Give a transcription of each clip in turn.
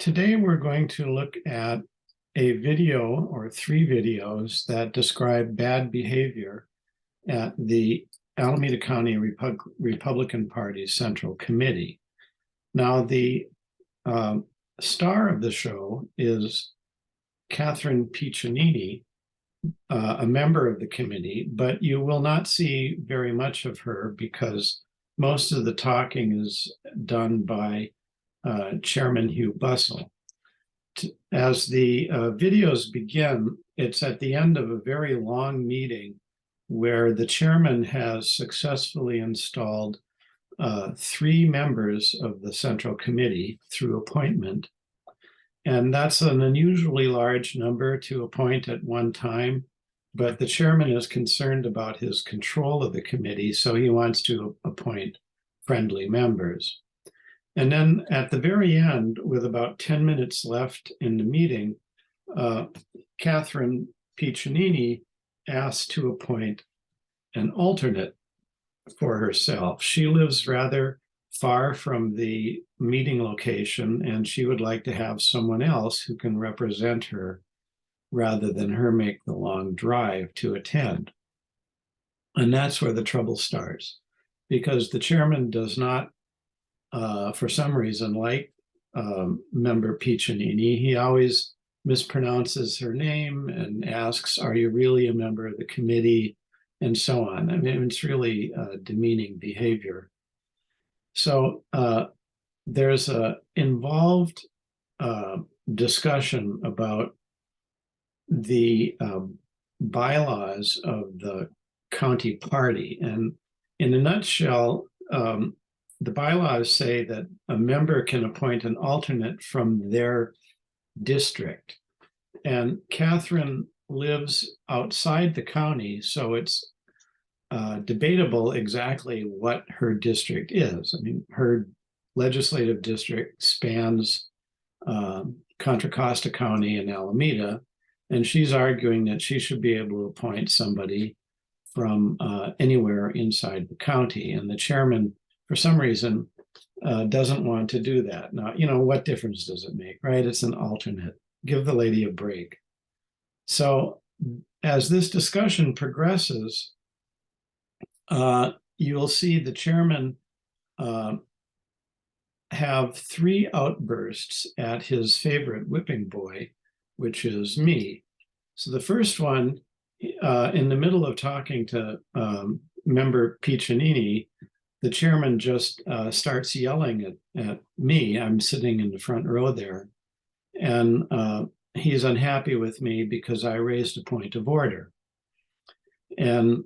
Today we're going to look at a video or three videos that describe bad behavior at the Alameda County Republican Party's Central Committee. Now, the star of the show is Katherine Piccinini, a member of the committee, but you will not see very much of her because most of the talking is done by Chairman Hugh Bussell. As the videos begin, it's at the end of a very long meeting where the chairman has successfully installed three members of the Central Committee through appointment. And that's an unusually large number to appoint at one time, but the chairman is concerned about his control of the committee, so he wants to appoint friendly members. And then at the very end, with about 10 minutes left in the meeting, Katherine Piccinini asked to appoint an alternate for herself. She lives rather far from the meeting location, and she would like to have someone else who can represent her rather than her make the long drive to attend. And that's where the trouble starts, because the chairman does not for some reason, like member Piccinini, he always mispronounces her name and asks, "Are you really a member of the committee?" and so on. I mean, it's really demeaning behavior. So there's an involved discussion about the bylaws of the county party. And in a nutshell, the bylaws say that a member can appoint an alternate from their district. And Katherine lives outside the county, so it's debatable exactly what her district is. I mean, her legislative district spans Contra Costa County and Alameda, and she's arguing that she should be able to appoint somebody from anywhere inside the county. And the chairman, for some reason, doesn't want to do that. Now, what difference does it make, right? It's an alternate. Give the lady a break. So as this discussion progresses, you'll see the chairman have three outbursts at his favorite whipping boy, which is me. So the first one, in the middle of talking to member Piccinini, the chairman just starts yelling at me. I'm sitting in the front row there. And he's unhappy with me because I raised a point of order. And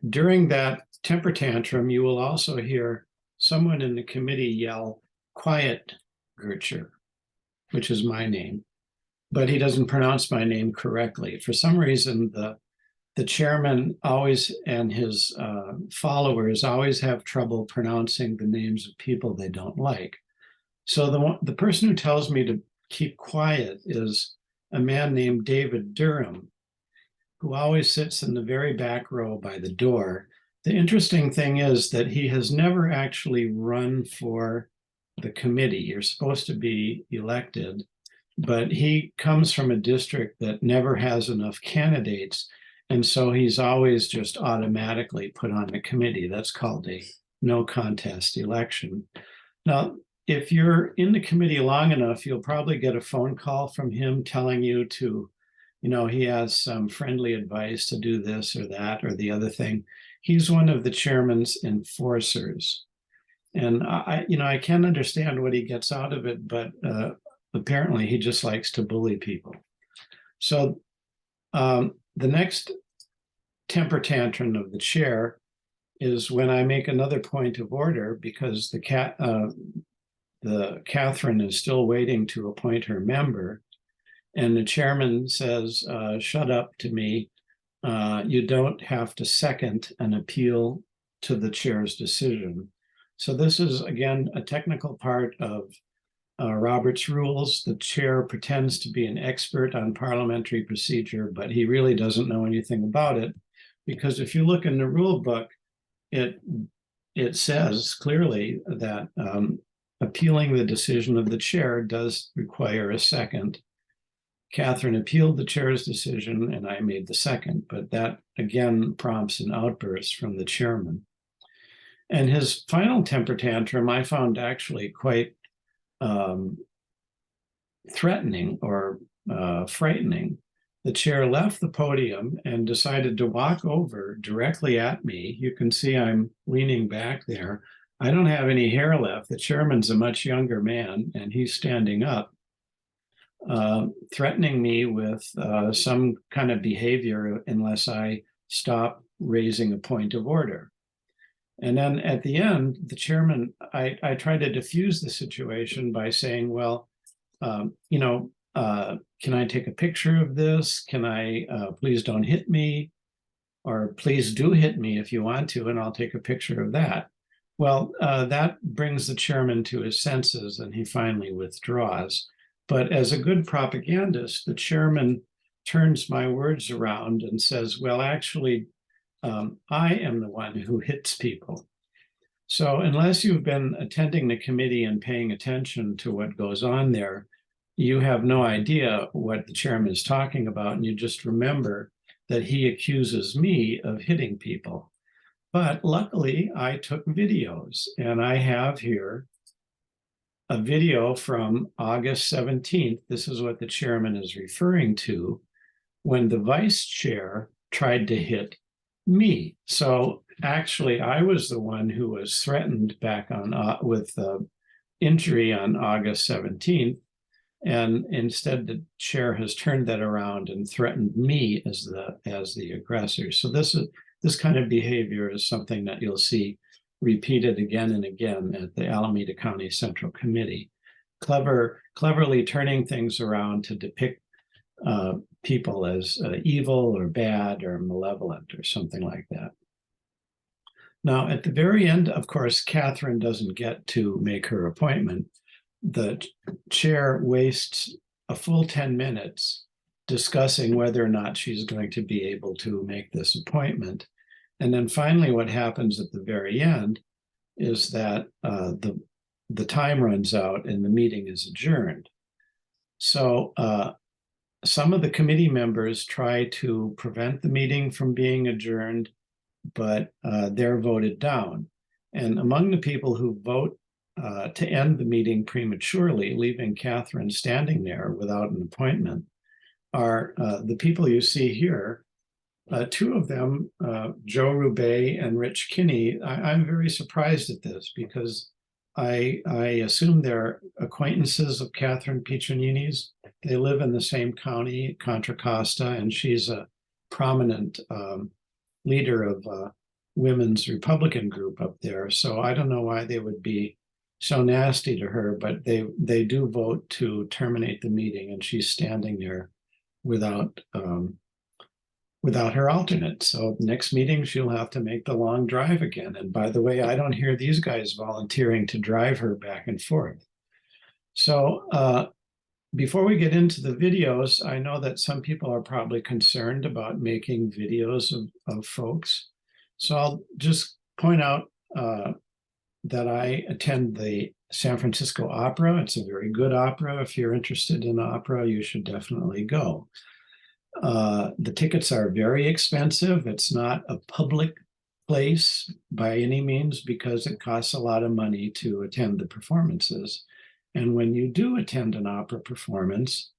during that temper tantrum, you will also hear someone in the committee yell, "Quiet, Gertcher," which is my name. But he doesn't pronounce my name correctly. For some reason, the chairman always and his followers always have trouble pronouncing the names of people they don't like. So the person who tells me to keep quiet is a man named David Durham, who always sits in the very back row by the door. The interesting thing is that he has never actually run for the committee. You're supposed to be elected, but he comes from a district that never has enough candidates. And so he's always just automatically put on the committee. That's called a no contest election. Now, if you're in the committee long enough, you'll probably get a phone call from him telling you to, he has some friendly advice to do this or that or the other thing. He's one of the chairman's enforcers. And I can't understand what he gets out of it, but apparently he just likes to bully people. So the next temper tantrum of the chair is when I make another point of order because the Katherine is still waiting to appoint her member, and the chairman says, "Shut up" to me. You don't have to second an appeal to the chair's decision. So this is, again, a technical part of Robert's rules. The chair pretends to be an expert on parliamentary procedure, but he really doesn't know anything about it, because if you look in the rule book, it says clearly that appealing the decision of the chair does require a second. Katherine appealed the chair's decision and I made the second, but that again prompts an outburst from the chairman. And his final temper tantrum I found actually quite threatening or frightening. The chair left the podium and decided to walk over directly at me. You can see I'm leaning back there. I don't have any hair left. The chairman's a much younger man and he's standing up, threatening me with some kind of behavior unless I stop raising a point of order. And then at the end, the chairman, I tried to diffuse the situation by saying, well, can I take a picture of this? Can I, please don't hit me, or please do hit me if you want to, and I'll take a picture of that. Well, that brings the chairman to his senses and he finally withdraws. But as a good propagandist, the chairman turns my words around and says, well, actually, I am the one who hits people. So unless you've been attending the committee and paying attention to what goes on there, you have no idea what the chairman is talking about. And you just remember that he accuses me of hitting people. But luckily, I took videos, and I have here a video from August 17th. This is what the chairman is referring to when the vice chair tried to hit me. So actually, I was the one who was threatened back on with injury on August 17th. And instead, the chair has turned that around and threatened me as the aggressor. So this kind of behavior is something that you'll see repeated again and again at the Alameda County Central Committee. Cleverly turning things around to depict people as evil or bad or malevolent or something like that. Now, at the very end, of course, Katherine doesn't get to make her appointment. The chair wastes a full 10 minutes discussing whether or not she's going to be able to make this appointment. And then finally, what happens at the very end is that the time runs out and the meeting is adjourned. So some of the committee members try to prevent the meeting from being adjourned, but they're voted down. And among the people who vote to end the meeting prematurely, leaving Katherine standing there without an appointment, are the people you see here. Two of them, Joe Roubaix and Rich Kinney. I'm very surprised at this because I assume they're acquaintances of Katherine Piccinini's. They live in the same county, Contra Costa, and she's a prominent leader of women's Republican group up there. So I don't know why they would be so nasty to her, but they do vote to terminate the meeting, and she's standing there without her alternate. So next meeting, she'll have to make the long drive again. And by the way, I don't hear these guys volunteering to drive her back and forth. So before we get into the videos, I know that some people are probably concerned about making videos of folks. So I'll just point out that I attend the San Francisco Opera. It's a very good opera. If you're interested in opera, you should definitely go. The tickets are very expensive. It's not a public place by any means because it costs a lot of money to attend the performances. And when you do attend an opera performance,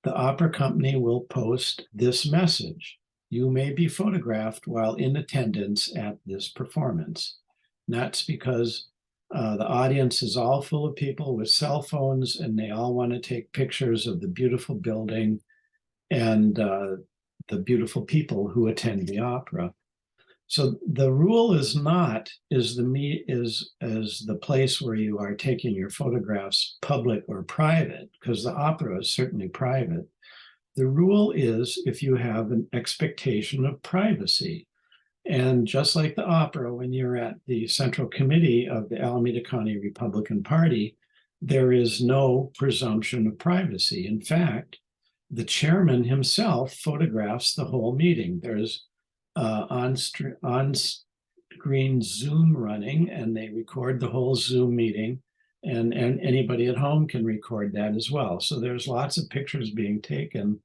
the opera company will post this message: you may be photographed while in attendance at this performance. And that's because the audience is all full of people with cell phones, and they all want to take pictures of the beautiful building and the beautiful people who attend the opera. So the rule is not is the place where you are taking your photographs public or private, because the opera is certainly private. The rule is if you have an expectation of privacy. And just like the opera, when you're at the Central Committee of the Alameda County Republican Party, there is no presumption of privacy. In fact, the chairman himself photographs the whole meeting. There's on-screen Zoom running, and they record the whole Zoom meeting, and anybody at home can record that as well. So there's lots of pictures being taken,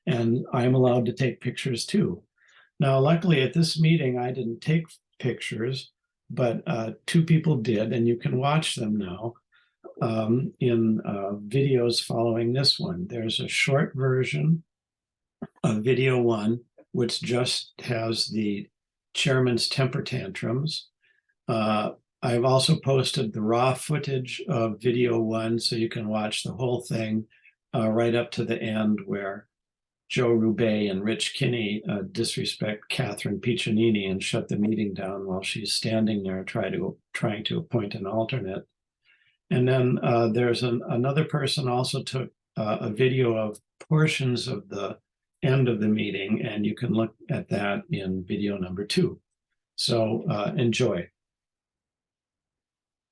and I'm allowed to take pictures too. Now, luckily at this meeting, I didn't take pictures, but two people did, and you can watch them now in videos following this one. There's a short version of video one, which just has the chairman's temper tantrums. I've also posted the raw footage of video one, so you can watch the whole thing right up to the end where Joe Roubaix and Rich Kinney disrespect Katherine Piccinini and shut the meeting down while she's standing there trying to appoint an alternate. And then there's another person also took a video of portions of the end of the meeting, and you can look at that in video number 2. So enjoy.